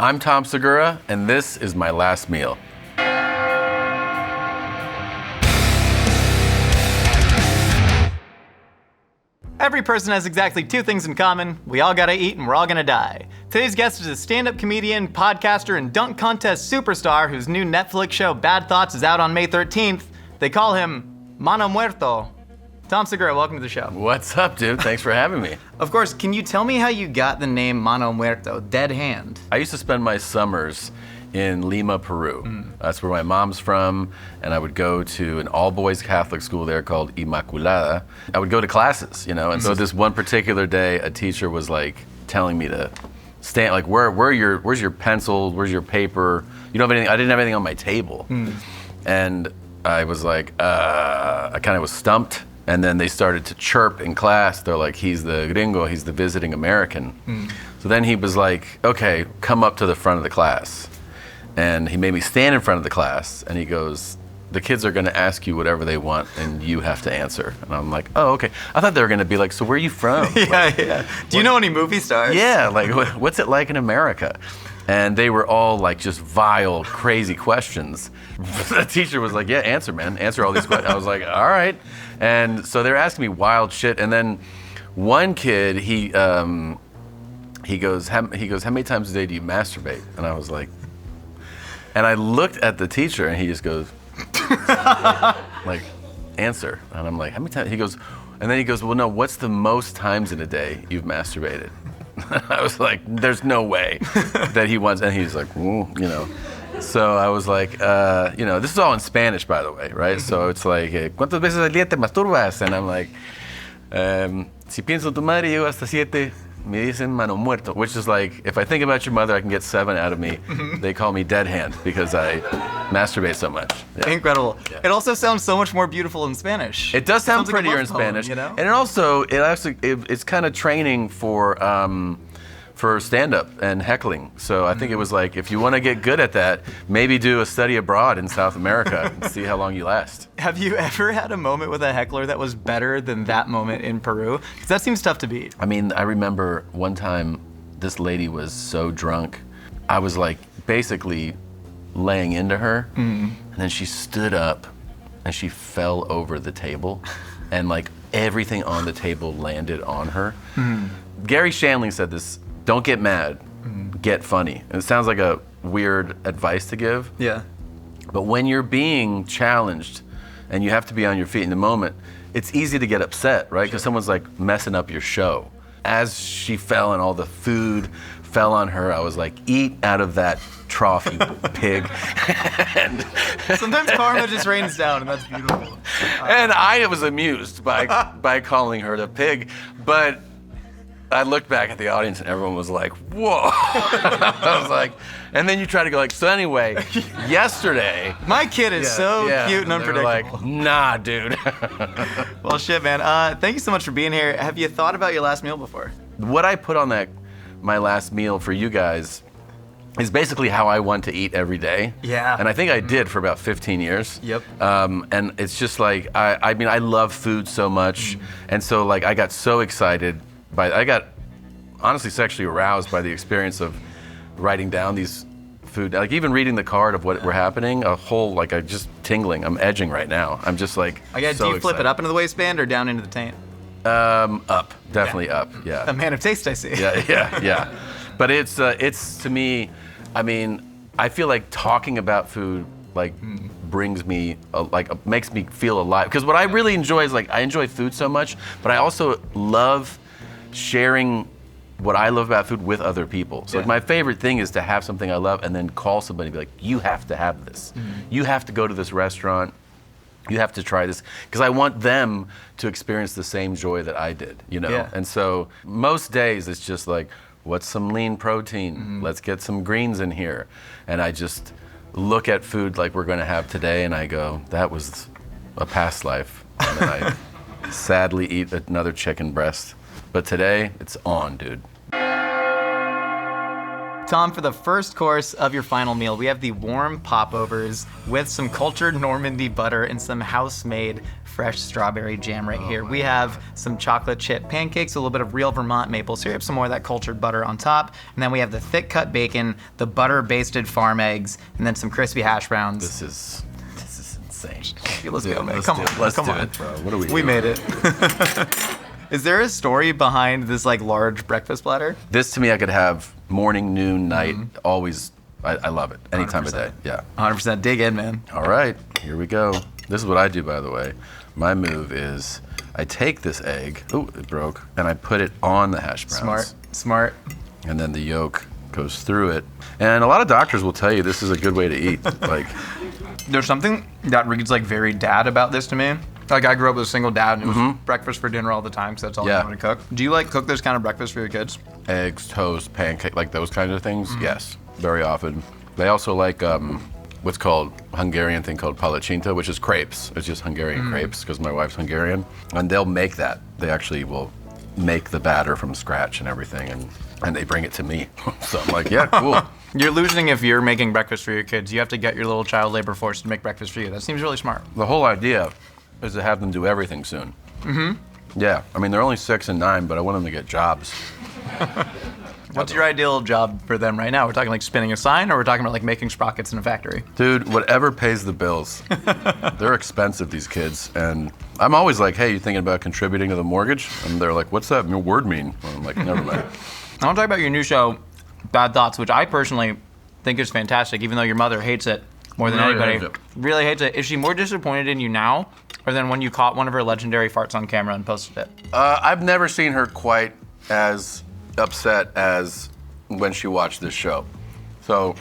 I'm Tom Segura, and this is my last meal. Every person has exactly two things in common. We all gotta eat and we're all gonna die. Today's guest is a stand-up comedian, podcaster, and dunk contest superstar whose new Netflix show Bad Thoughts is out on May 13th. They call him Mano Muerto. Tom Segura, welcome to the show. What's up, dude? Thanks for having me. Of course, can you tell me how you got the name Mano Muerto, dead hand? I used to spend my summers in Lima, Peru. That's where my mom's from, and I would go to an all-boys Catholic school there called Inmaculada. I would go to classes, and so this one particular day, a teacher was like telling me to stand, like, where's your pencil, where's your paper? You don't have anything. I didn't have anything on my table, and I was like, I kind of was stumped. And then they started to chirp in class. They're like, he's the gringo, he's the visiting American. So then he was like, okay, come up to the front of the class. And he made me stand in front of the class, and he goes, the kids are gonna ask you whatever they want, and you have to answer. And I'm like, oh, okay. I thought they were gonna be like, so where are you from? Yeah. Do you know any movie stars? Yeah, like, what's it like in America? And they were all like just vile, crazy questions. The teacher was like, yeah, answer, man. Answer all these questions. I was like, all right. And so they're asking me wild shit. And then one kid, he goes, how many times a day do you masturbate? And I was like, and I looked at the teacher, and he just goes, like, answer. And I'm like, how many times? He goes, and then he goes, well, no, what's the most times in a day you've masturbated? I was like, there's no way that he wants, and he's like, So I was like, this is all in Spanish, by the way, right? So it's like, ¿cuántas veces al día te masturbas? And I'm like, si pienso tu madre, yo hasta 7, me dicen mano muerto, which is like, if I think about your mother, I can get 7 out of me. They call me dead hand because I masturbate so much. Yeah. Incredible. Yeah. It also sounds so much more beautiful in Spanish. It does sound prettier in Spanish, and it's kind of training for stand-up and heckling. So I think it was like, if you want to get good at that, maybe do a study abroad in South America and see how long you last. Have you ever had a moment with a heckler that was better than that moment in Peru? Because that seems tough to beat. I mean, I remember one time this lady was so drunk, I was like basically laying into her, and then she stood up and she fell over the table, and like everything on the table landed on her. Gary Shandling said this, don't get mad, get funny. And it sounds like a weird advice to give. Yeah. But when you're being challenged and you have to be on your feet in the moment, it's easy to get upset, right? Because someone's like messing up your show. As she fell and all the food fell on her, I was like, eat out of that trough, you pig. And sometimes karma just rains down, and that's beautiful. And I was amused by calling her the pig, but I looked back at the audience and everyone was like, whoa. I was like, and then you try to go like, so anyway, yesterday. My kid is so cute and unpredictable. Like, nah, dude. Well, shit, man. Thank you so much for being here. Have you thought about your last meal before? What I put on my last meal for you guys is basically how I want to eat every day. Yeah. And I think I did for about 15 years. Yep. And it's just like, I mean, I love food so much. And so like, I got so excited. I got honestly sexually aroused by the experience of writing down these food, like even reading the card of what were happening, I'm just tingling. I'm edging right now. I'm just like, do you flip excited. it up into the waistband or down into the taint? Up, definitely up, yeah. A man of taste, I see. Yeah. But it's to me, I mean, I feel like talking about food like brings me, makes me feel alive. Because what I really enjoy is I enjoy food so much, but I also love sharing what I love about food with other people. So my favorite thing is to have something I love and then call somebody and be like, you have to have this. You have to go to this restaurant. You have to try this. Because I want them to experience the same joy that I did, Yeah. And so most days it's just like, what's some lean protein? Let's get some greens in here. And I just look at food like we're gonna have today and I go, that was a past life. And then I sadly eat another chicken breast. But today, it's on, dude. Tom, for the first course of your final meal, we have the warm popovers with some cultured Normandy butter and some house-made fresh strawberry jam right here. We have some chocolate chip pancakes, a little bit of real Vermont maple syrup, some more of that cultured butter on top, and then we have the thick cut bacon, the butter-basted farm eggs, and then some crispy hash browns. This is insane. Let's go, man. Let's Come do on, it. Let's come do on. it, bro. What are we We doing? made it. Is there a story behind this like large breakfast platter? This to me, I could have morning, noon, night, always. I love it. Any time of 100%. day. Yeah. 100% dig in, man. All right, here we go. This is what I do, by the way. My move is I take this egg, oh, it broke, and I put it on the hash browns. Smart. And then the yolk goes through it. And a lot of doctors will tell you this is a good way to eat. Like, There's something that reads like very dad about this to me. Like I grew up with a single dad and it was breakfast for dinner all the time because that's all I wanted to cook. Do you like cook this kind of breakfast for your kids? eggs, toast, pancake, like those kinds of things. Yes, very often. They also like what's called Hungarian thing called palacinta, which is crepes. It's just Hungarian crepes because my wife's Hungarian, and they'll make that. They actually will make the batter from scratch and everything, and they bring it to me. So I'm like, yeah, cool. You're losing if you're making breakfast for your kids. You have to get your little child labor force to make breakfast for you. That seems really smart. The whole idea is to have them do everything soon. Yeah, I mean, they're only 6 and 9, but I want them to get jobs. What's your ideal job for them right now? We're talking like spinning a sign, or we're talking about like making sprockets in a factory? Dude, whatever pays the bills. They're expensive, these kids. And I'm always like, hey, you thinking about contributing to the mortgage? And they're like, what's that word mean? And I'm like, never mind. I want to talk about your new show, Bad Thoughts, which I personally think is fantastic, even though your mother hates it more than Really anybody. hates it. Really hates it. Is she more disappointed in you now, or than when you caught one of her legendary farts on camera and posted it? I've never seen her quite as upset as when she watched this show. So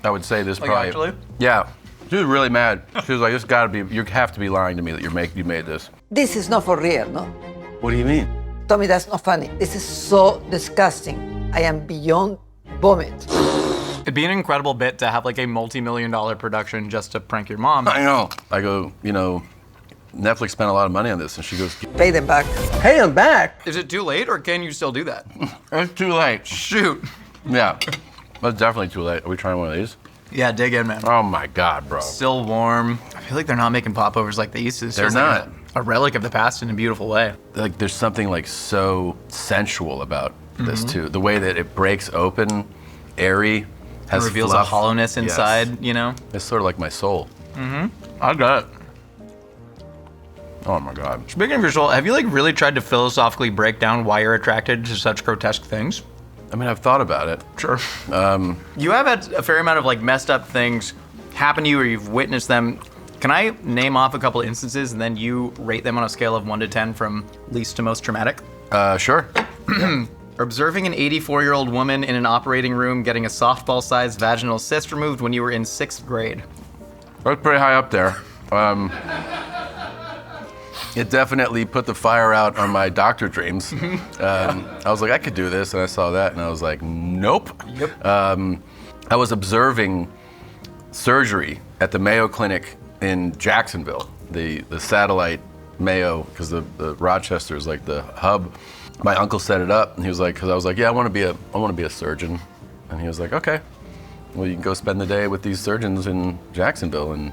I would say this Like, probably. actually? Yeah. She was really mad. She was like, "This gotta be. You have to be lying to me that you made this." This is not for real, no? What do you mean? Tommy, that's not funny. This is so disgusting. I am beyond vomit. It'd be an incredible bit to have like a multi-million-dollar production just to prank your mom. I know. I go, Netflix spent a lot of money on this, and she goes, Pay them back. "Hey, I'm back." Is it too late, or can you still do that? It's too late. Shoot. Yeah, that's definitely too late. Are we trying one of these? Yeah, dig in, man. Oh my God, bro. Still warm. I feel like they're not making popovers like they used to. This They're feels like not. a relic of the past in a beautiful way. Like there's something like so sensual about this too. The way that it breaks open, airy, It has reveals fluff. a hollowness Yes. inside, you know? It's sort of like my soul. I got it. Oh my God. Speaking of your soul, have you like really tried to philosophically break down why you're attracted to such grotesque things? I mean, I've thought about it. Sure. You have had a fair amount of like messed up things happen to you, or you've witnessed them. Can I name off a couple of instances and then you rate them on a scale of 1 to 10 from least to most traumatic? Sure. Observing an 84-year-old woman in an operating room getting a softball-sized vaginal cyst removed when you were in 6th grade. That's pretty high up there. It definitely put the fire out on my doctor dreams. I was like, I could do this, and I saw that, and I was like, nope. Yep. I was observing surgery at the Mayo Clinic in Jacksonville, the satellite Mayo, because the Rochester is like the hub. My uncle set it up, and he was like, because I was like, yeah, I want to be a surgeon, and he was like, okay, well, you can go spend the day with these surgeons in Jacksonville and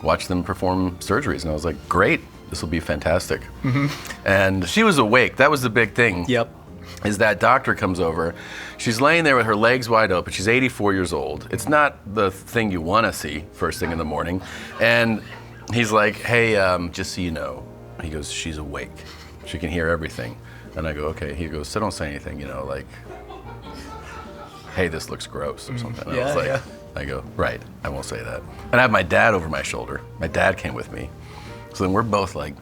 watch them perform surgeries. And I was like, great, this will be fantastic. And she was awake. That was the big thing. Yep. Is that doctor comes over. She's laying there with her legs wide open. She's 84 years old. It's not the thing you want to see first thing in the morning. And he's like, hey, just so you know, he goes, she's awake. She can hear everything. And I go, okay. He goes, so don't say anything, like, hey, this looks gross or something. And I was like, yeah. I go, right, I won't say that. And I have my dad over my shoulder. My dad came with me. So then we're both like,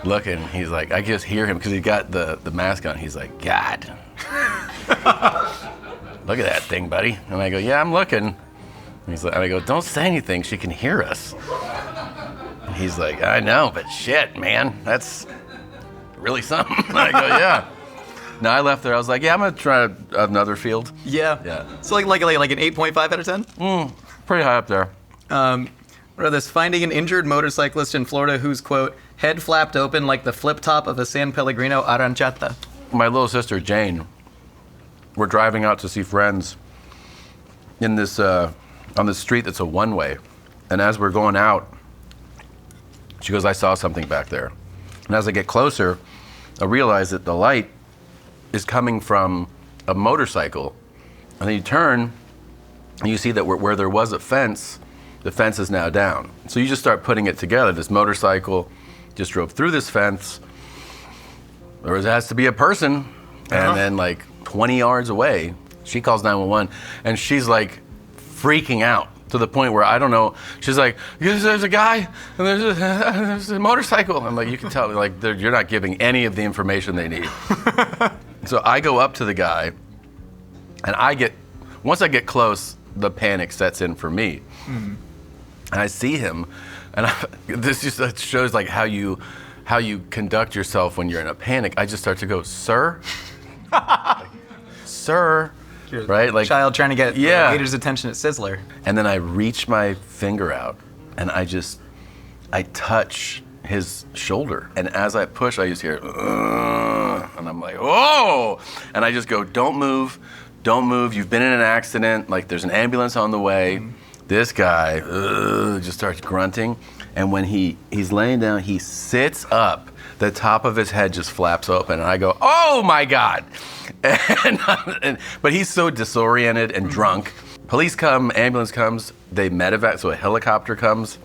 looking, he's like, I just hear him because he got the mask on. He's like, God, look at that thing, buddy. And I go, yeah, I'm looking. And he's like, and I go, don't say anything. She can hear us. And he's like, I know, but shit, man, that's really something. And I go, yeah. No, I left there. I was like, yeah, I'm gonna try another field. Yeah. Yeah. So like an 8.5 out of 10? Pretty high up there. What are this? Finding an injured motorcyclist in Florida whose, quote, head flapped open like the flip top of a San Pellegrino Aranciata. My little sister Jane we're driving out to see friends in this on this street that's a one-way. And as we're going out, she goes, I saw something back there. And as I get closer, I realize that the light is coming from a motorcycle. And then you turn, and you see that where there was a fence, the fence is now down. So you just start putting it together. This motorcycle just drove through this fence. There has to be a person. And then like 20 yards away, she calls 911, and she's like freaking out to the point where I don't know. She's like, there's a guy, and there's a motorcycle. I'm like, you can tell, like, you're not giving any of the information they need. So I go up to the guy, and once I get close, the panic sets in for me. And I see him, and this just shows like how you conduct yourself when you're in a panic. I just start to go, sir? Like, sir? Right? Like child trying to get the waiter's attention at Sizzler. And then I reach my finger out, and I touch his shoulder. And as I push, I just hear, and I'm like, whoa! And I just go, don't move, you've been in an accident, like there's an ambulance on the way. This guy just starts grunting, and when he's laying down, he sits up, the top of his head just flaps open, and I go, oh my God! But he's so disoriented and drunk. Police come, ambulance comes, they medevac, so a helicopter comes,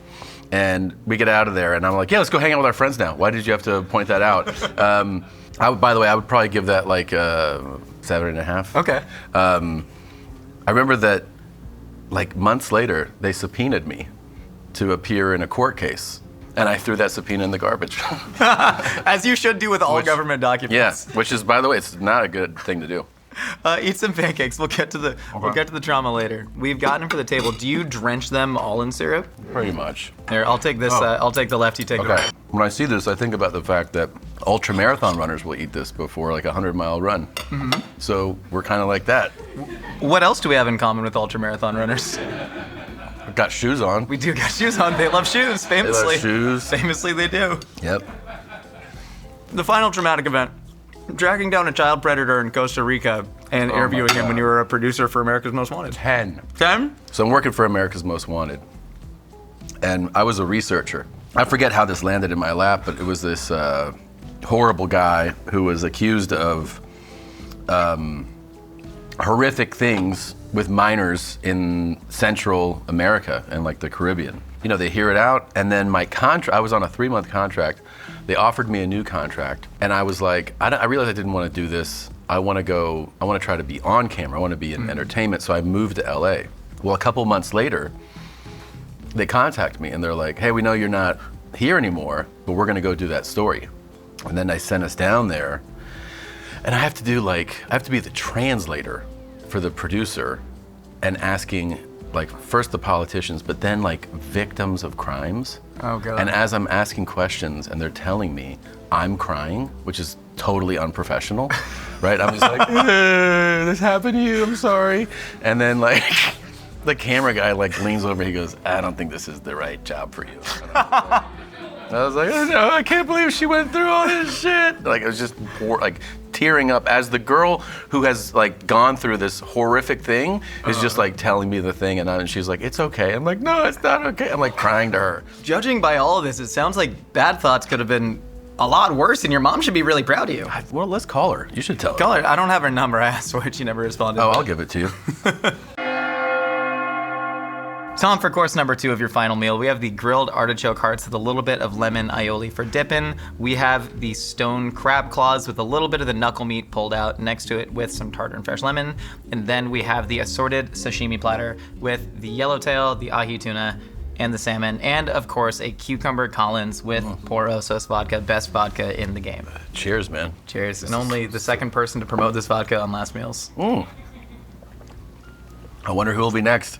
and we get out of there, and I'm like, yeah, let's go hang out with our friends now. Why did you have to point that out? By the way, I would probably give that like 7.5. Okay. I remember that like months later, they subpoenaed me to appear in a court case. And I threw that subpoena in the garbage. As you should do with all government documents. Yeah, which is, by the way, it's not a good thing to do. Eat some pancakes. We'll get to the trauma later. We've gotten them for the table. Do you drench them all in syrup? Pretty much. Here, I'll take this. I'll take the left. You take the right. When I see this, I think about the fact that ultra-marathon runners will eat this before like a 100-mile run. Mm-hmm. So we're kind of like that. What else do we have in common with ultra-marathon runners? We've got shoes on. We do got shoes on. They love shoes, famously. They love shoes. Famously, they do. Yep. The final traumatic event. Tracking down a child predator in Costa Rica and interviewing him when you were a producer for America's Most Wanted. 10. 10? So I'm working for America's Most Wanted. And I was a researcher. I forget how this landed in my lap, but it was this horrible guy who was accused of horrific things with minors in Central America and like the Caribbean. You know, they hear it out, and then my contract, I was on a 3-month contract. They offered me a new contract, and I was like, I realized I didn't want to do this. I want to try to be on camera. I want to be in entertainment, so I moved to LA. Well, a couple months later, they contact me, and they're like, hey, we know you're not here anymore, but we're going to go do that story. And then they sent us down there, and I have to be the translator for the producer and asking, like, first the politicians, but then like victims of crimes. Oh God. And as I'm asking questions and they're telling me, I'm crying, which is totally unprofessional, right? I'm just like, this happened to you, I'm sorry. And then like the camera guy like leans over, he goes, I don't think this is the right job for you. I was like, oh no, I can't believe she went through all this shit. Like, it was just like tearing up as the girl who has like gone through this horrific thing is just like telling me the thing, and she's like, it's okay. I'm like, no, it's not okay. I'm like crying to her. Judging by all of this, it sounds like Bad Thoughts could have been a lot worse, and your mom should be really proud of you. Well, let's call her. You should tell her. Call her. I don't have her number. I asked for it. She never responded. Oh, I'll give it to you. Tom, for course number 2 of your final meal, we have the grilled artichoke hearts with a little bit of lemon aioli for dipping. We have the stone crab claws with a little bit of the knuckle meat pulled out next to it with some tartar and fresh lemon. And then we have the assorted sashimi platter with the yellowtail, the ahi tuna, and the salmon. And of course, a cucumber Collins with Porosos vodka, best vodka in the game. Cheers, man. Cheers. And only the second person to promote this vodka on Last Meals. I wonder who will be next.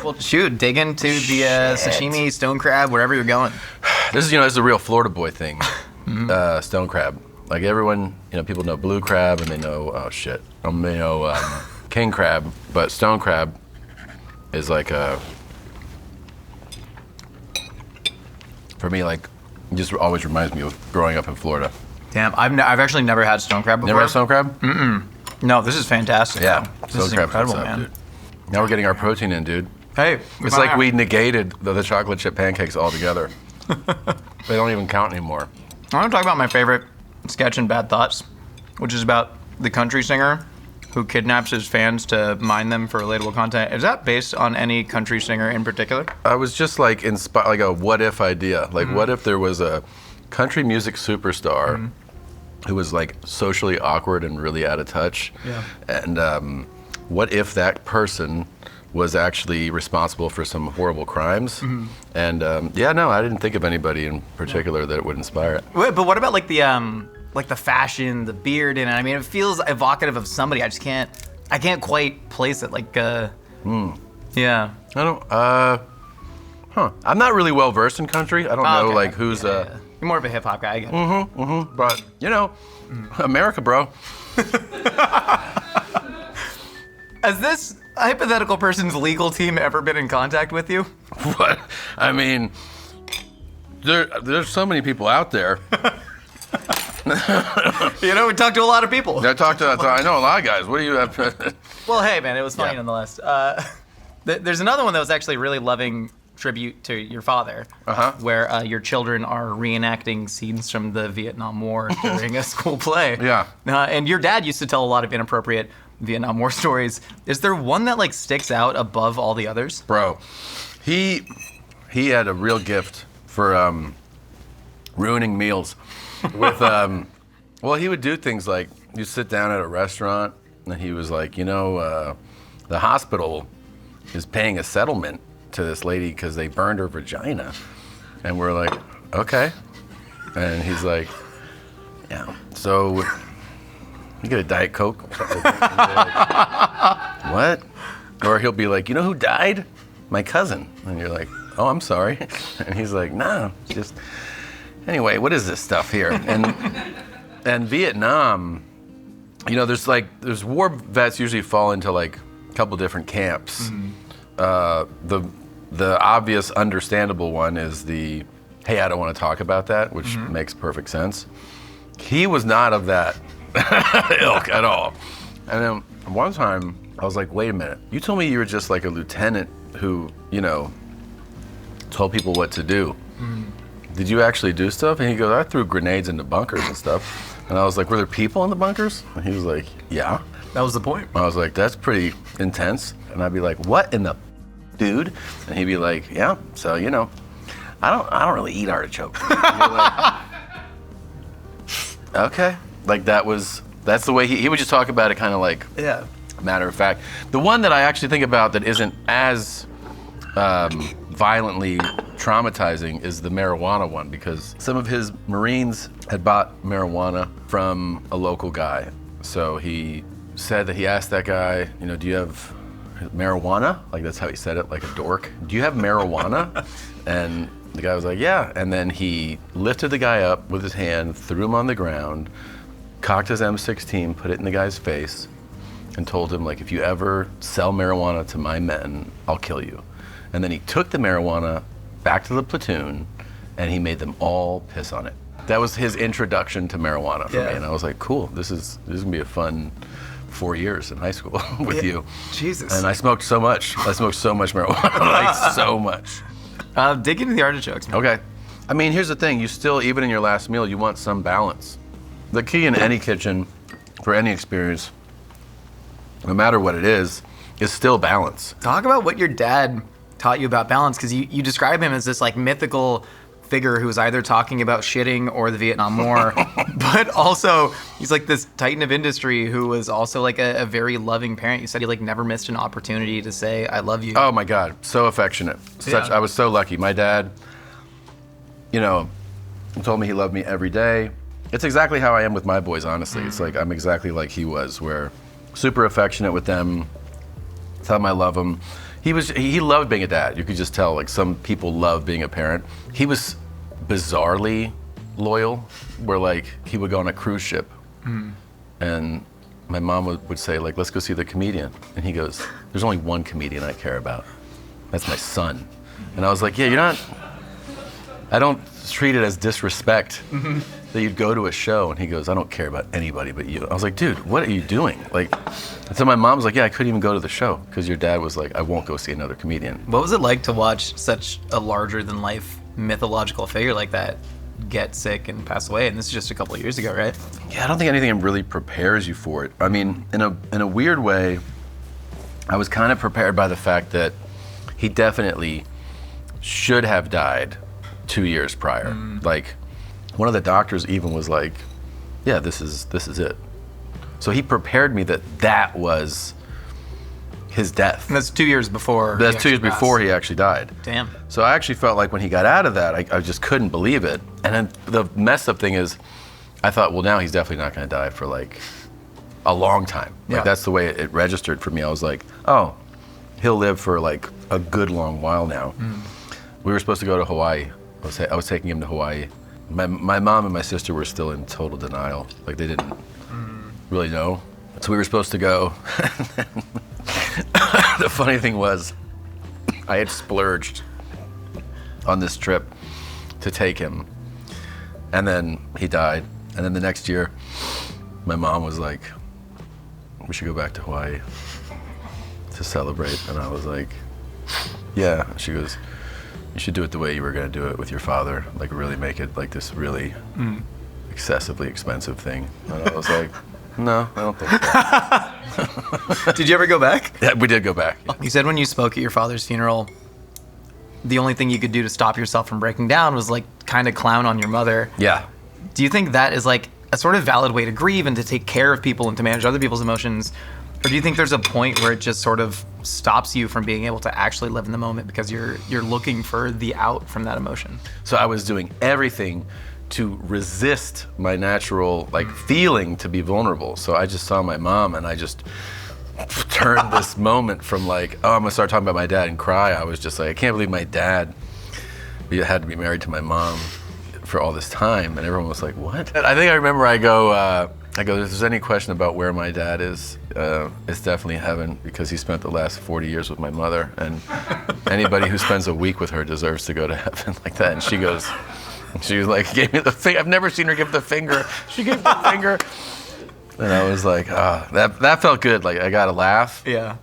Well, shoot, dig into the sashimi, stone crab, wherever you're going. This is a real Florida boy thing. Stone crab. Like everyone, people know blue crab and they know, they know king crab, but stone crab is like for me, like, it just always reminds me of growing up in Florida. Damn, I've actually never had stone crab before. Never had stone crab? Mm-mm. No, this is fantastic. Yeah, This so is crap incredible, up, man. dude. Now we're getting our protein in, dude. Hey, It's like we negated the chocolate chip pancakes altogether. They don't even count anymore. I want to talk about my favorite sketch in Bad Thoughts, which is about the country singer who kidnaps his fans to mine them for relatable content. Is that based on any country singer in particular? I was just like inspired, like a what if idea. Like, what if there was a country music superstar who was like socially awkward and really out of touch? Yeah. And what if that person was actually responsible for some horrible crimes? And I didn't think of anybody in particular that it would inspire it. Wait, but what about like the fashion, the beard, and I mean, it feels evocative of somebody. I can't quite place it. Like, yeah. I don't. I'm not really well versed in country. I don't know Okay. like who's. You're more of a hip hop guy. I get it. But you know, America, bro. Has this hypothetical person's legal team ever been in contact with you? What? I mean, there's so many people out there. You know, we talked to a lot of people. I know a lot of guys. What do you have? Well, hey, man, it was funny Yeah. nonetheless. There's another one that was actually really loving tribute to your father, where your children are reenacting scenes from the Vietnam War during a school play. Yeah. And your dad used to tell a lot of inappropriate Vietnam War stories. Is there one that like sticks out above all the others? Bro, he had a real gift for ruining meals. With well, he would do things like you sit down at a restaurant and he was like, the hospital is paying a settlement to this lady because they burned her vagina, and we're like, okay, and he's like, yeah, so you get a Diet Coke. What? Or he'll be like, you know who died? My cousin. And you're like, oh, I'm sorry. And he's like, no, just, anyway, what is this stuff here? And Vietnam, there's war vets usually fall into like a couple different camps. The obvious, understandable one is the, hey, I don't want to talk about that, which makes perfect sense. He was not of that ilk at all. And then one time, I was like, wait a minute. You told me you were just like a lieutenant who, told people what to do. Did you actually do stuff? And he goes, I threw grenades into bunkers and stuff. And I was like, were there people in the bunkers? And he was like, yeah. That was the point. I was like, that's pretty intense. And I'd be like, what in the dude? And he'd be like, yeah, so I don't really eat artichoke. And you're like, okay. Like that's the way he would just talk about it kind of like matter of fact. The one that I actually think about that isn't as violently traumatizing is the marijuana one, because some of his Marines had bought marijuana from a local guy. So he said that he asked that guy, do you have marijuana? Like that's how he said it, like a dork. Do you have marijuana? And the guy was like, yeah. And then he lifted the guy up with his hand, threw him on the ground, cocked his M16, put it in the guy's face, and told him, like, if you ever sell marijuana to my men, I'll kill you. And then he took the marijuana back to the platoon, and he made them all piss on it. That was his introduction to marijuana for me, and I was like, cool, this is gonna be a fun 4 years in high school with you. Jesus. And I smoked so much marijuana, like so much. Dig into the artichokes, man. Okay. I mean, here's the thing, you still, even in your last meal, you want some balance. The key in any kitchen, for any experience, no matter what it is still balance. Talk about what your dad taught you about balance, because you describe him as this like mythical figure who was either talking about shitting or the Vietnam War, but also he's like this titan of industry who was also like a very loving parent. You said he like never missed an opportunity to say, I love you. Oh my God, so affectionate. I was so lucky. My dad, he told me he loved me every day. It's exactly how I am with my boys, honestly. It's like I'm exactly like he was, where super affectionate with them, tell them I love them. He loved being a dad. You could just tell, like, some people love being a parent. He was bizarrely loyal, where like he would go on a cruise ship and my mom would say, like, let's go see the comedian. And he goes, there's only one comedian I care about. That's my son. And I was like, yeah, I don't treat it as disrespect that you'd go to a show, and he goes, I don't care about anybody but you. I was like, dude, what are you doing? Like, and so my mom was like, yeah, I couldn't even go to the show because your dad was like, I won't go see another comedian. What was it like to watch such a larger-than-life mythological figure like that get sick and pass away? And this is just a couple of years ago, right? Yeah, I don't think anything really prepares you for it. I mean, in a weird way, I was kind of prepared by the fact that he definitely should have died 2 years prior. Like, one of the doctors even was like, yeah, this is it. So he prepared me that was his death. And that's 2 years before. That's 2 years before he actually died. Damn. So I actually felt like when he got out of that, I just couldn't believe it. And then the messed up thing is, I thought, well, now he's definitely not going to die for like a long time. Like, Yeah. that's the way it registered for me. I was like, oh, he'll live for like a good long while now. We were supposed to go to Hawaii. I was taking him to Hawaii. My mom and my sister were still in total denial. Like, they didn't really know. So we were supposed to go. The funny thing was, I had splurged on this trip to take him, and then he died. And then the next year, my mom was like, we should go back to Hawaii to celebrate. And I was like, yeah. She goes, you should do it the way you were going to do it with your father, like really make it like this really excessively expensive thing. And I was like, no, I don't think so. Did you ever go back? Yeah, we did go back. Yeah. You said when you spoke at your father's funeral, the only thing you could do to stop yourself from breaking down was like kind of clown on your mother. Yeah. Do you think that is like a sort of valid way to grieve and to take care of people and to manage other people's emotions? Or do you think there's a point where it just sort of stops you from being able to actually live in the moment because you're looking for the out from that emotion? So I was doing everything to resist my natural like feeling to be vulnerable. So I just saw my mom and I just turned this moment from like, oh, I'm gonna start talking about my dad and cry. I was just like, I can't believe my dad had to be married to my mom for all this time. And everyone was like, what? I think I remember I go, if there's any question about where my dad is, it's definitely heaven because he spent the last 40 years with my mother, and anybody who spends a week with her deserves to go to heaven like that. And she was like, gave me the finger. I've never seen her give the finger. She gave the finger. And I was like, that felt good. Like, I got a laugh. Yeah.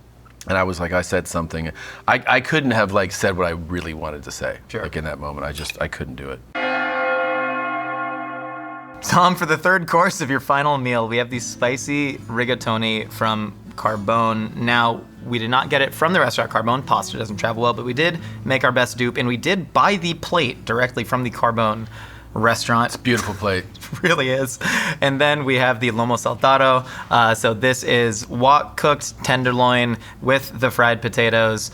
And I was like, I said something. I couldn't have like said what I really wanted to say. Sure. Like in that moment, I couldn't do it. Tom, for the third course of your final meal, we have the spicy rigatoni from Carbone. Now, we did not get it from the restaurant Carbone. Pasta doesn't travel well, but we did make our best dupe, and we did buy the plate directly from the Carbone restaurant. It's a beautiful plate. It really is. And then we have the lomo saltado. So this is wok cooked tenderloin with the fried potatoes,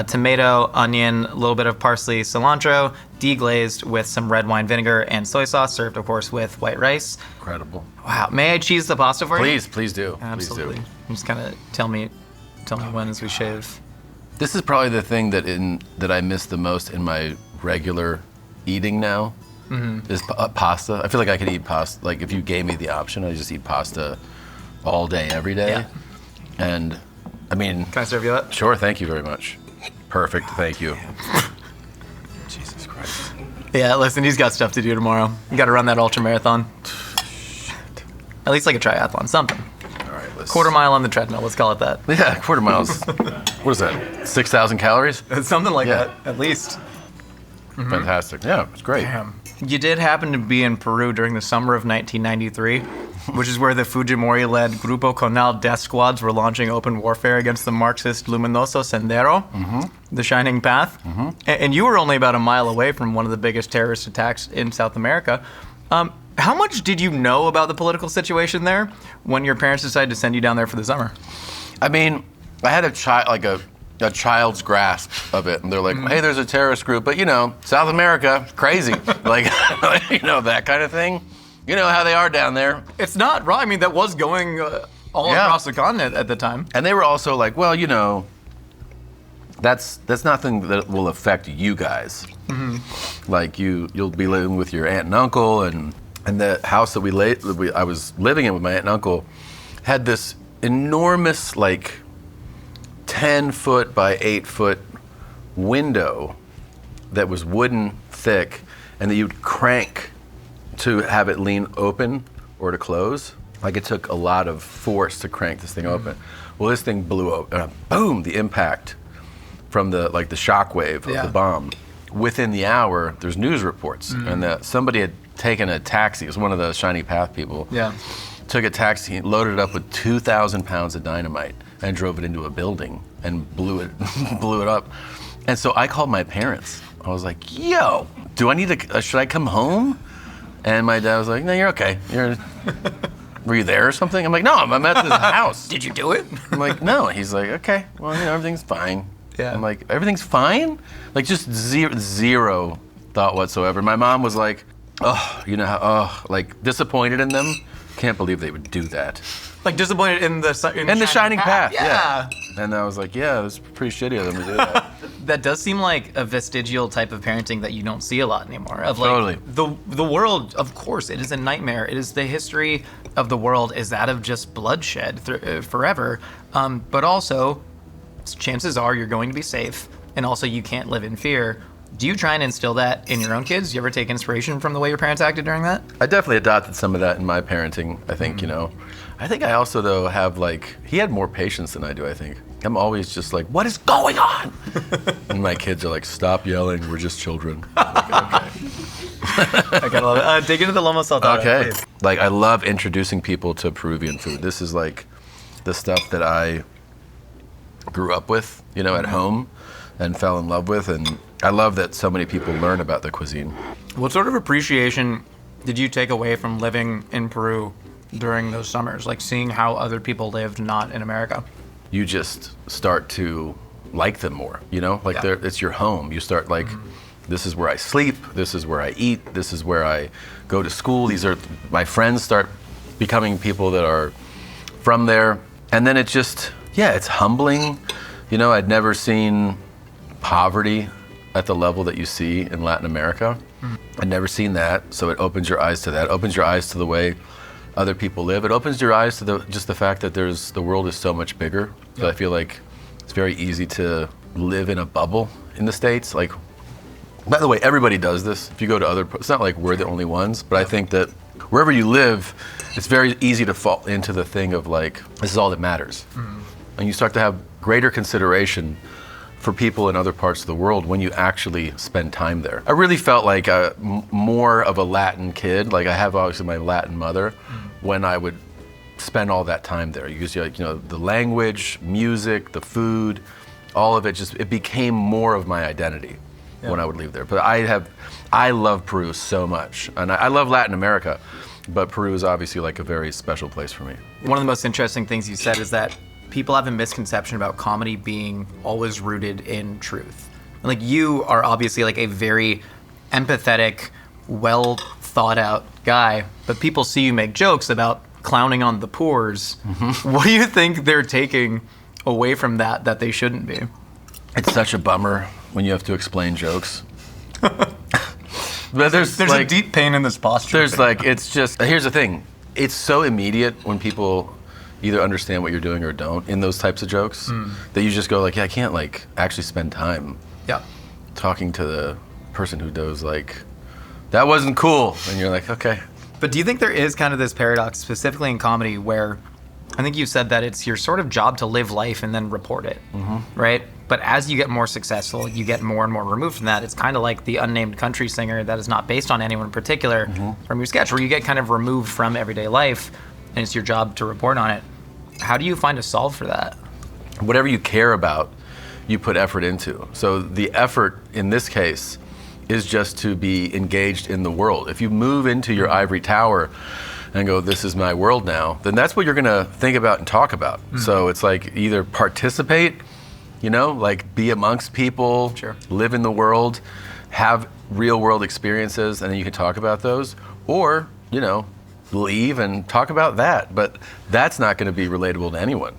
tomato, onion, a little bit of parsley, cilantro, deglazed with some red wine vinegar and soy sauce, served, of course, with white rice. Incredible. Wow. May I cheese the pasta for you? Please do. Absolutely. Please do. Just kind of tell me when as we shave. This is probably the thing that I miss the most in my regular eating now. Is pasta. I feel like I could eat pasta. Like if you gave me the option, I just eat pasta all day, every day. Yeah. And I mean, Can I serve you that? sure. Thank you very much. Perfect. Thank you. Jesus Christ. Yeah, listen, he's got stuff to do tomorrow. You got to run that ultra marathon. At least like a triathlon, something. All right. Let's. Quarter mile on the treadmill. Let's call it that. Yeah, quarter miles. What is that? 6,000 calories? Something like Yeah. that, at least. Fantastic. Yeah, it's great. Damn. You did happen to be in Peru during the summer of 1993, which is where the Fujimori-led Grupo Conal death squads were launching open warfare against the Marxist Luminoso Sendero, the Shining Path. And you were only about a mile away from one of the biggest terrorist attacks in South America. How much did you know about the political situation there when your parents decided to send you down there for the summer? I mean, I had a child's grasp of it, and they're like, hey, there's a terrorist group, but South America, crazy. Like, that kind of thing. You know how they are down there. It's not wrong. I mean, that was going all across the continent at the time. And they were also like, well, that's nothing that will affect you guys. Like you'll be living with your aunt and uncle, and the house that I was living in with my aunt and uncle had this enormous, like, 10-foot by 8-foot window that was wooden thick, and that you'd crank to have it lean open or to close, like it took a lot of force to crank this thing open. Well, this thing blew open, boom, the impact from the shock wave of the bomb. Within the hour, there's news reports, and that somebody had taken a taxi. It was one of the Shiny Path people. Yeah. Took a taxi, loaded it up with 2,000 pounds of dynamite, and drove it into a building and blew it up. And so I called my parents. I was like, "Yo, do I need to? Should I come home?" And my dad was like, "No, you're okay. Were you there or something?" I'm like, "No, I'm at this house." Did you do it? I'm like, "No." He's like, "Okay, well, everything's fine." Yeah. I'm like, "Everything's fine?" Like just zero thought whatsoever. My mom was like, like disappointed in them. Can't believe they would do that. Like disappointed in the Shining Path. Yeah. And I was like, yeah, it was pretty shitty of them to do that. That does seem like a vestigial type of parenting that you don't see a lot anymore. Of like Totally. the world, of course, it is a nightmare. It is the history of the world is that of just bloodshed forever. But also, chances are you're going to be safe, and also you can't live in fear. Do you try and instill that in your own kids? Do you ever take inspiration from the way your parents acted during that? I definitely adopted some of that in my parenting, I think, I think I also, though, have he had more patience than I do, I think. I'm always just like, what is going on? And my kids are like, stop yelling, we're just children. I'm like, okay. I gotta love it. Dig into the lomo saltado, Okay. please. Like, I love introducing people to Peruvian food. This is like the stuff that I grew up with, at home and fell in love with. And I love that so many people learn about the cuisine. What sort of appreciation did you take away from living in Peru during those summers? Like seeing how other people lived not in America? You just start to like them more, it's your home. You start like, this is where I sleep, this is where I eat, this is where I go to school. These are, my friends start becoming people that are from there. And then it's just, it's humbling. I'd never seen poverty at the level that you see in Latin America. I'd never seen that, so it opens your eyes to that. It opens your eyes to the way other people live. It opens your eyes to the fact that the world is so much bigger. So I feel like it's very easy to live in a bubble in the States. Like, by the way, everybody does this. If you go to it's not like we're the only ones, but I think that wherever you live, it's very easy to fall into the thing of like, this is all that matters. And you start to have greater consideration for people in other parts of the world when you actually spend time there. I really felt like more of a Latin kid. Like, I have obviously my Latin mother when I would spend all that time there. Because the language, music, the food, all of it it became more of my identity when I would leave there. But I love Peru so much, and I love Latin America, but Peru is obviously like a very special place for me. One of the most interesting things you said is that people have a misconception about comedy being always rooted in truth. And like, you are obviously like a very empathetic, well thought out guy, but people see you make jokes about clowning on the poors. What do you think they're taking away from that they shouldn't be? It's such a bummer when you have to explain jokes. But there's like, a deep pain in this posture. There's it's just, here's the thing. It's so immediate when people either understand what you're doing or don't in those types of jokes that you just go like, I can't like actually spend time talking to the person who does like, that wasn't cool. And you're like, okay. But do you think there is kind of this paradox, specifically in comedy, where I think you said that it's your sort of job to live life and then report it, right? But as you get more successful, you get more and more removed from that. It's kind of like the unnamed country singer that is not based on anyone in particular from your sketch, where you get kind of removed from everyday life and it's your job to report on it. How do you find a solve for that? Whatever you care about, you put effort into. So the effort in this case is just to be engaged in the world. If you move into your ivory tower and go, this is my world now, then that's what you're gonna think about and talk about. So it's like, either participate, like be amongst people, live in the world, have real world experiences, and then you can talk about those, or, leave and talk about that. But that's not gonna be relatable to anyone.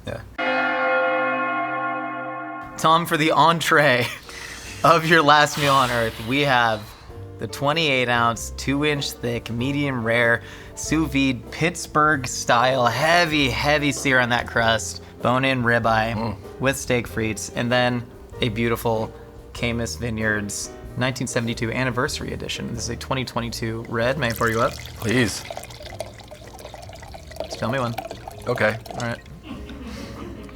Tom, for the entree of your last meal on Earth, we have the 28-ounce, 2-inch thick, medium rare, sous vide, Pittsburgh style, heavy sear on that crust, bone-in ribeye with steak frites, and then a beautiful Camus Vineyards 1972 Anniversary Edition. This is a 2022 red. May I pour you up? Please. Just tell me when. Okay. All right.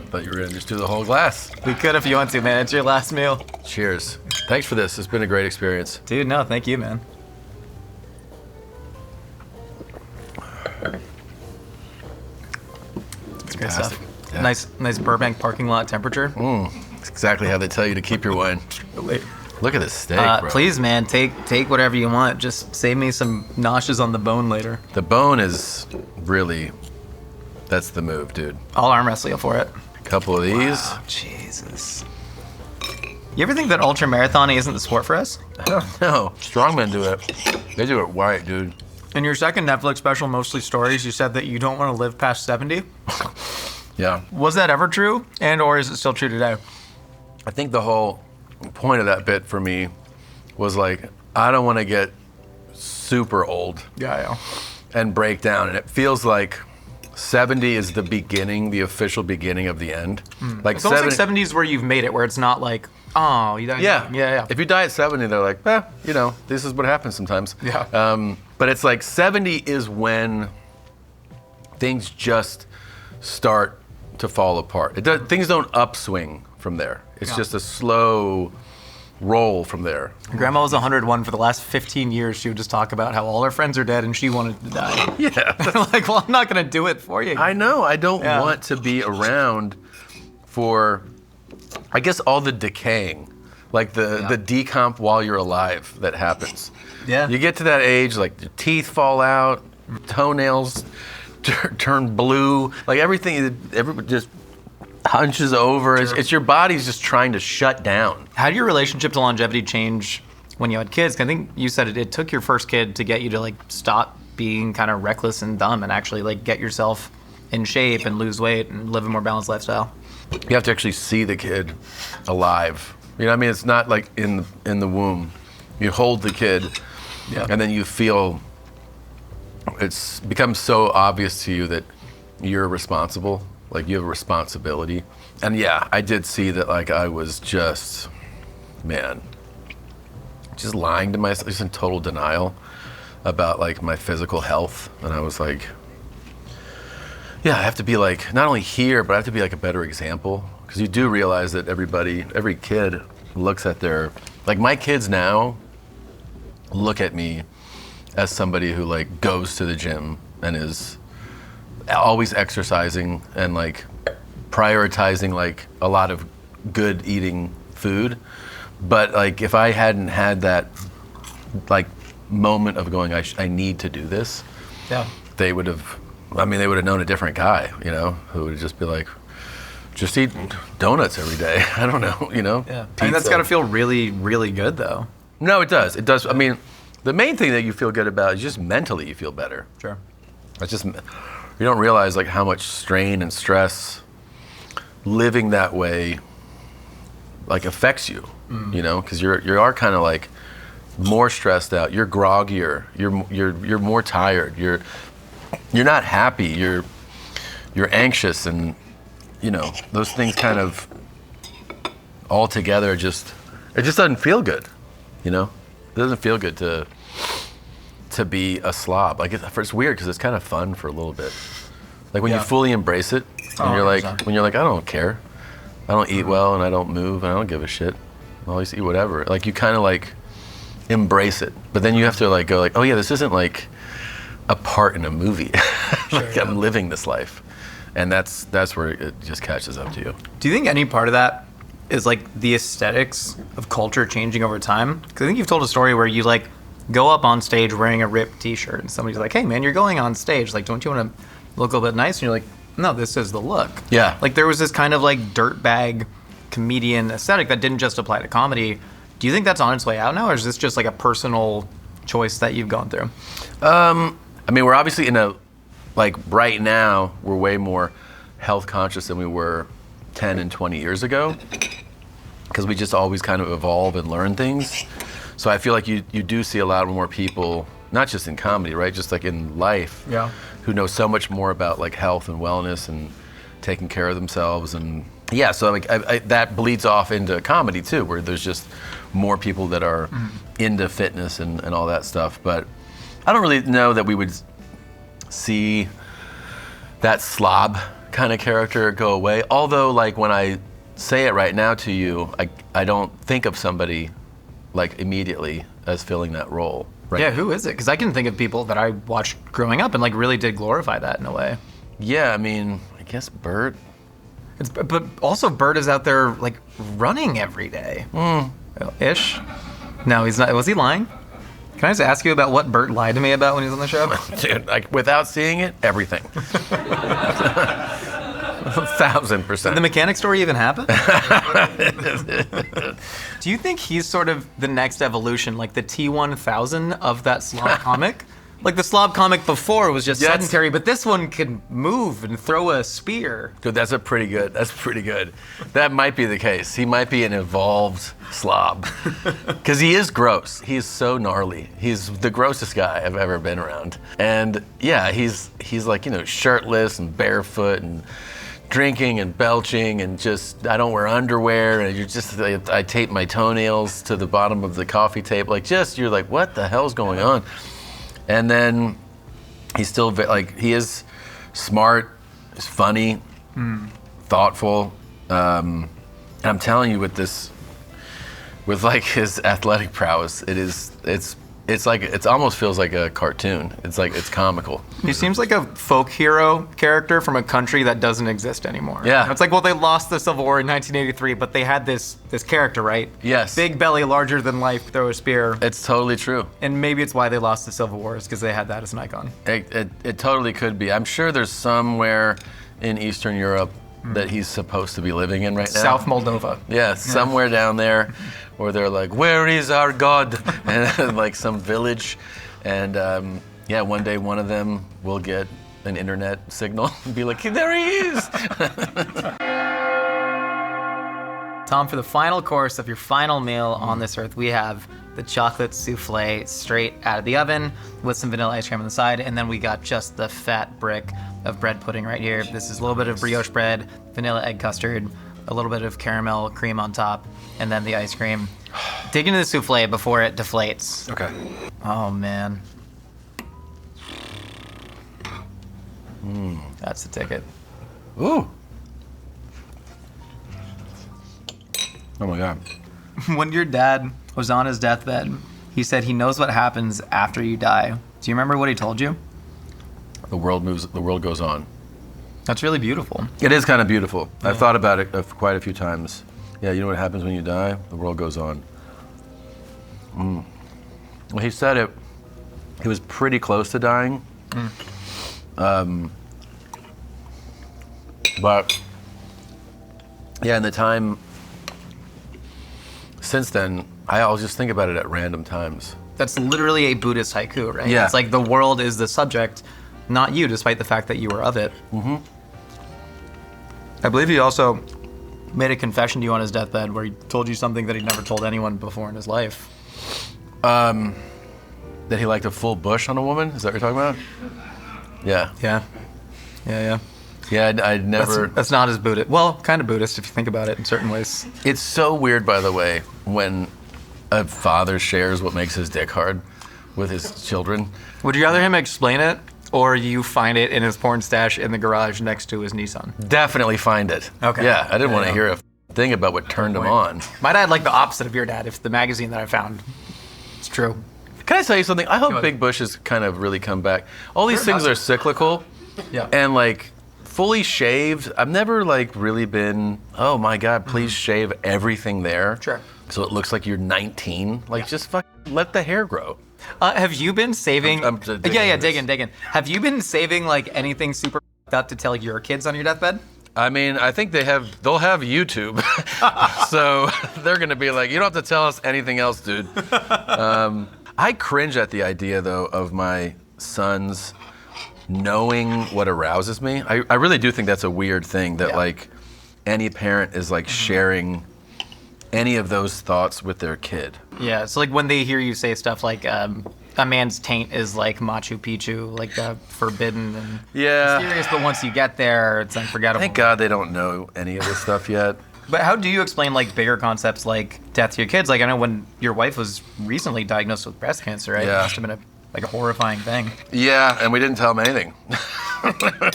Thought you were gonna just do the whole glass. We could if you want to, man. It's your last meal. Cheers. Thanks for this. It's been a great experience. Dude, no, thank you, man. It's great Fantastic. stuff. Yeah. Nice Burbank parking lot temperature. It's exactly how they tell you to keep your wine. Wait. Look at this steak, bro. Please, man, take whatever you want. Just save me some noshes on the bone later. The bone is really, that's the move, dude. I'll arm wrestle you for it. A couple of these. Oh, Jesus. You ever think that ultra marathoning isn't the sport for us? I don't know. Strongmen do it. They do it right, dude. In your second Netflix special, Mostly Stories, you said that you don't want to live past 70. Yeah. Was that ever true? And or is it still true today? I think the whole point of that bit for me was like, I don't want to get super old Yeah. and break down. And it feels like 70 is the beginning, the official beginning of the end. Like It's almost like 70s where you've made it, where it's not like, oh, you died. Yeah. Yeah. If you die at 70, they're like, this is what happens sometimes. Yeah. But it's like 70 is when things just start to fall apart. Things don't upswing from there. It's just a slow roll from there. Grandma was 101 for the last 15 years. She would just talk about how all her friends are dead and she wanted to die. Yeah. Like, well, I'm not going to do it for you. I know. I don't want to be around for, I guess, all the decaying. Like the decomp while you're alive that happens. Yeah. You get to that age, like your teeth fall out, toenails turn blue, like everything just hunches over. It's your body's just trying to shut down. How did your relationship to longevity change when you had kids? 'Cause I think you said it took your first kid to get you to like stop being kind of reckless and dumb and actually like get yourself in shape and lose weight and live a more balanced lifestyle. You have to actually see the kid alive. You know what I mean? It's not like in the womb. You hold the kid, and then you feel it's becomes so obvious to you that you're responsible. Like you have a responsibility. And yeah, I did see that like I was just lying to myself, just in total denial about like my physical health. And I was like, I have to be like, not only here, but I have to be like a better example. Because you do realize that every kid looks at like my kids now look at me as somebody who like goes to the gym and is always exercising and like prioritizing like a lot of good eating food. But like if I hadn't had that like moment of going, I need to do this, they would have known a different guy, who would just be like, just eat donuts every day. I don't know, Yeah. I mean, that's got to feel really, really good though. No, it does. It does. I mean, the main thing that you feel good about is just mentally you feel better. Sure. It's just, you don't realize like how much strain and stress living that way like affects you, because you are kind of like more stressed out. You're groggier. You're more tired. You're not happy. You're anxious, and those things kind of all together it just doesn't feel good. It doesn't feel good to be a slob. Like it's weird because it's kind of fun for a little bit. Like when you fully embrace it, and you're like, I don't care, I don't eat well, and I don't move, and I don't give a shit. I'll always eat whatever. Like you kind of like embrace it, but then you have to like go like, oh yeah, this isn't like a part in a movie. I'm living this life, and that's where it just catches up to you. Do you think any part of that is like the aesthetics of culture changing over time? Because I think you've told a story where you like go up on stage wearing a ripped t-shirt and somebody's like, hey man, you're going on stage, like don't you want to look a little bit nice? And you're like, no, this is the look. Yeah. Like there was this kind of like dirtbag comedian aesthetic that didn't just apply to comedy. Do you think that's on its way out now, or is this just like a personal choice that you've gone through? I mean, we're obviously in a, like right now, we're way more health conscious than we were 10 and 20 years ago, because we just always kind of evolve and learn things. So I feel like you do see a lot more people, not just in comedy, right? Just like in life, who know so much more about like health and wellness and taking care of themselves. And yeah, so like that bleeds off into comedy too, where there's just more people that are into fitness and all that stuff. But I don't really know that we would see that slob kind of character go away. Although, like, when I say it right now to you, I don't think of somebody like immediately as filling that role. Right. Yeah, who is it? Because I can think of people that I watched growing up and like really did glorify that in a way. Yeah, I mean, I guess Bert. But also Bert is out there like running every day. Ish. No, he's not. Was he lying? Can I just ask you about what Bert lied to me about when he was on the show? Dude, like, without seeing it, everything. 1,000%. Did the mechanic story even happen? Do you think he's sort of the next evolution, like the T-1000 of that slob comic? Like the slob comic before was just sedentary, but this one can move and throw a spear. Dude, that's pretty good. That might be the case. He might be an evolved slob. Because he is gross. He is so gnarly. He's the grossest guy I've ever been around. And yeah, he's like, shirtless and barefoot and drinking and belching and just, I don't wear underwear, and I tape my toenails to the bottom of the coffee table. You're like, what the hell's going on? And then he's still he is smart, he's funny, thoughtful. And I'm telling you, with his athletic prowess, it almost feels like a cartoon. It's comical. He seems like a folk hero character from a country that doesn't exist anymore. Yeah. It's like, well, they lost the Civil War in 1983, but they had this character, right? Yes. Big belly, larger than life, throw a spear. It's totally true. And maybe it's why they lost the Civil War, is because they had that as an icon. It totally could be. I'm sure there's somewhere in Eastern Europe that he's supposed to be living in right now. South Moldova. Yeah, somewhere down there where they're like, where is our God? And like some village. And one day one of them will get an internet signal and be like, there he is. Tom, for the final course of your final meal on this earth, we have the chocolate souffle straight out of the oven with some vanilla ice cream on the side, and then we got just the fat brick of bread pudding right here. This is a little bit of brioche bread, vanilla egg custard, a little bit of caramel cream on top, and then the ice cream. Dig into the souffle before it deflates. Okay. Oh, man. That's the ticket. Ooh. Oh my God. When your dad was on his deathbed, he said he knows what happens after you die. Do you remember what he told you? The world goes on. That's really beautiful. It is kind of beautiful. Yeah. I've thought about it quite a few times. Yeah, you know what happens when you die? The world goes on. Well, he said it. He was pretty close to dying. But yeah, in the time since then, I always just think about it at random times. That's literally a Buddhist haiku, right? Yeah. It's like the world is the subject, not you, despite the fact that you were of it. Mm-hmm. I believe he also made a confession to you on his deathbed where he told you something that he'd never told anyone before in his life. That he liked a full bush on a woman? Is that what you're talking about? Yeah. Yeah. Yeah, I'd never... That's not as Buddhist. Well, kind of Buddhist if you think about it in certain ways. It's so weird, by the way, when a father shares what makes his dick hard with his children. Would you rather him explain it, or you find it in his porn stash in the garage next to his Nissan? Definitely find it. Okay. Yeah, I didn't want to hear a thing about what turned him on. My dad like the opposite of your dad, if the magazine that I found is true. Can I tell you something? I hope big bushes kind of really come back. All these things are cyclical. Yeah. And like fully shaved, I've never like really been, oh my God, please shave everything there. Sure. So it looks like you're 19. Like just let the hair grow. Have you been saving? I'm digging. Have you been saving like anything super up to tell your kids on your deathbed? I mean, I think they'll have YouTube. So they're gonna be like, you don't have to tell us anything else, dude. I cringe at the idea though of my sons knowing what arouses me. I really do think that's a weird thing that like any parent is like sharing any of those thoughts with their kid. Yeah, so like when they hear you say stuff like a man's taint is like Machu Picchu, like forbidden and mysterious, but once you get there, it's unforgettable. Thank God they don't know any of this stuff yet. But how do you explain like bigger concepts like death to your kids? Like I know when your wife was recently diagnosed with breast cancer, right? Yeah. It must have been a horrifying thing. Yeah, and we didn't tell them anything.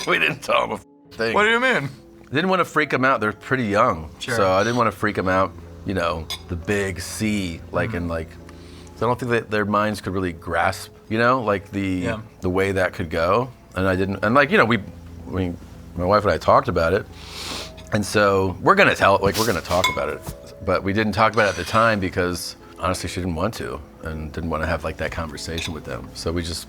We didn't tell them a thing. What do you mean? Didn't want to freak them out. They're pretty young, Sure. so I didn't want to freak them out. You know, the big C, like in like. So I don't think that their minds could really grasp, you know, like the way that could go. And I didn't. And like you know, my wife and I talked about it, and so we're gonna tell it. Like we're gonna talk about it, but we didn't talk about it at the time because honestly, she didn't want to and didn't want to have like that conversation with them. So we just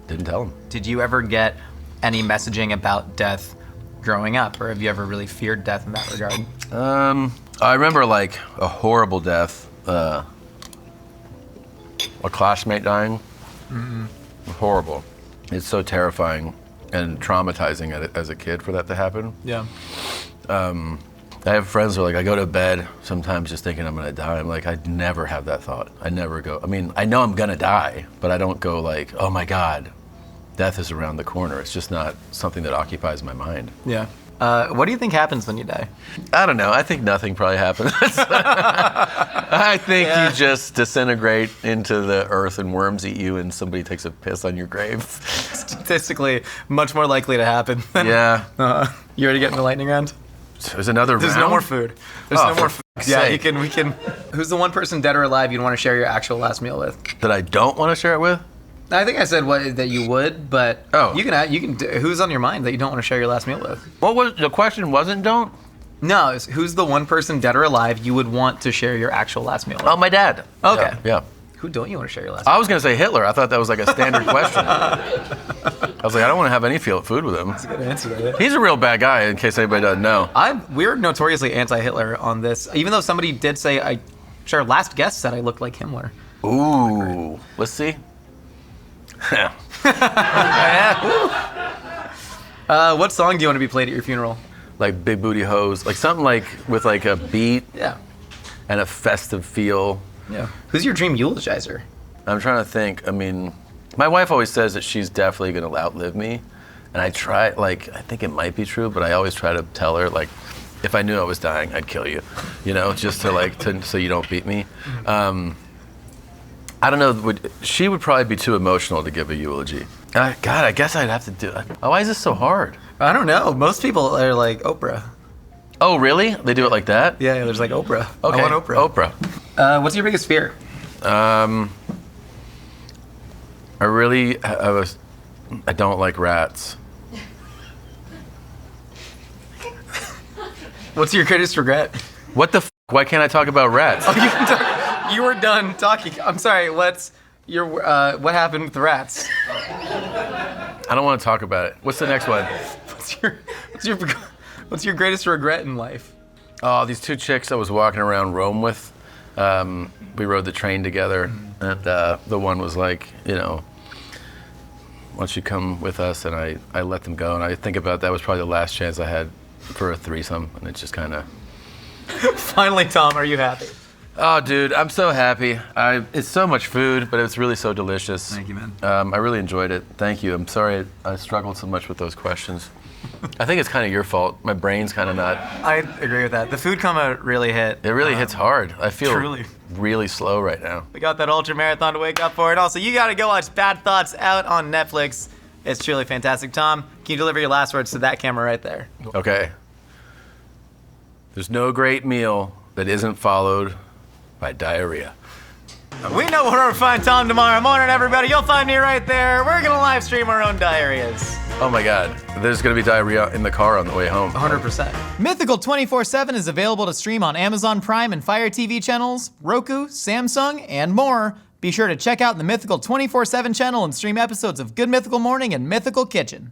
didn't tell them. Did you ever get any messaging about death growing up, or have you ever really feared death in that regard? I remember like a horrible death, a classmate dying. Horrible. It's so terrifying and traumatizing as a kid for that to happen. Yeah. I have friends who are like, I go to bed sometimes just thinking I'm gonna die. I'm like, I never have that thought. I never go, I mean, I know I'm gonna die, but I don't go like, oh my God, death is around the corner. It's just not something that occupies my mind. Yeah. What do you think happens when you die? I don't know. I think nothing probably happens. I think you just disintegrate into the earth and worms eat you and somebody takes a piss on your grave. Statistically, much more likely to happen. Yeah. You ready to get in the lightning round? There's another There's round? no more food. There's Oh, no more for food. fuck's Yeah, sake. we can. Who's the one person dead or alive you'd want to share your actual last meal with? That I don't want to share it with? I think I said that you would, but Oh. you can. Who's on your mind that you don't want to share your last meal with? What was the question? Wasn't don't? No, it's who's the one person dead or alive you would want to share your actual last meal with? Oh, my dad. Okay. Yeah. Who don't you want to share your last meal I was gonna say Hitler. I thought that was like a standard question. I was like, I don't want to have any food with him. with? Good answer. He's a real bad guy, in case anybody doesn't know. We're notoriously anti-Hitler on this, even though somebody did say, our last guest said I looked like Himmler. Ooh. Let's see. What song do you want to be played at your funeral? Like Big Booty Hose. Like something like with like a beat Yeah. and a festive feel. Yeah. Who's your dream eulogizer? I'm trying to think. I mean, my wife always says that she's definitely going to outlive me. And I try, like, I think it might be true, but I always try to tell her, like, if I knew I was dying, I'd kill you. You know, just to, like, so you don't beat me. I don't know. She would probably be too emotional to give a eulogy. God, I guess I'd have to do it. Why is this so hard? I don't know. Most people are like Oprah. Oh, really? They do it like that? Yeah, there's like Oprah. Okay. I want Oprah. Oprah. What's your biggest fear? I don't like rats. What's your greatest regret? What the f***? Why can't I talk about rats? You can talk. You were done talking. I'm sorry. What happened with the rats? I don't want to talk about it. What's the next one? What's your greatest regret in life? Oh, these two chicks I was walking around Rome with. We rode the train together, and the one was like, you know, why don't you come with us? And I let them go, and I think about that was probably the last chance I had for a threesome, and it just kind of... Finally, Tom, are you happy? Oh, dude, I'm so happy. It's so much food, but it's really so delicious. Thank you, man. I really enjoyed it. Thank you. I'm sorry I struggled so much with those questions. I think it's kind of your fault. My brain's kind of not... I agree with that. The food coma really hit. It really hits hard. I feel truly. really slow right now. We got that ultra marathon to wake up for. And also, you got to go watch Bad Thoughts out on Netflix. It's truly fantastic. Tom, can you deliver your last words to that camera right there? Okay. There's no great meal that isn't followed by diarrhea. We know where to find Tom tomorrow morning, everybody. You'll find me right there. We're going to live stream our own diarrheas. Oh my God. There's going to be diarrhea in the car on the way home. 100%. Mythical 24/7 is available to stream on Amazon Prime and Fire TV channels, Roku, Samsung, and more. Be sure to check out the Mythical 24/7 channel and stream episodes of Good Mythical Morning and Mythical Kitchen.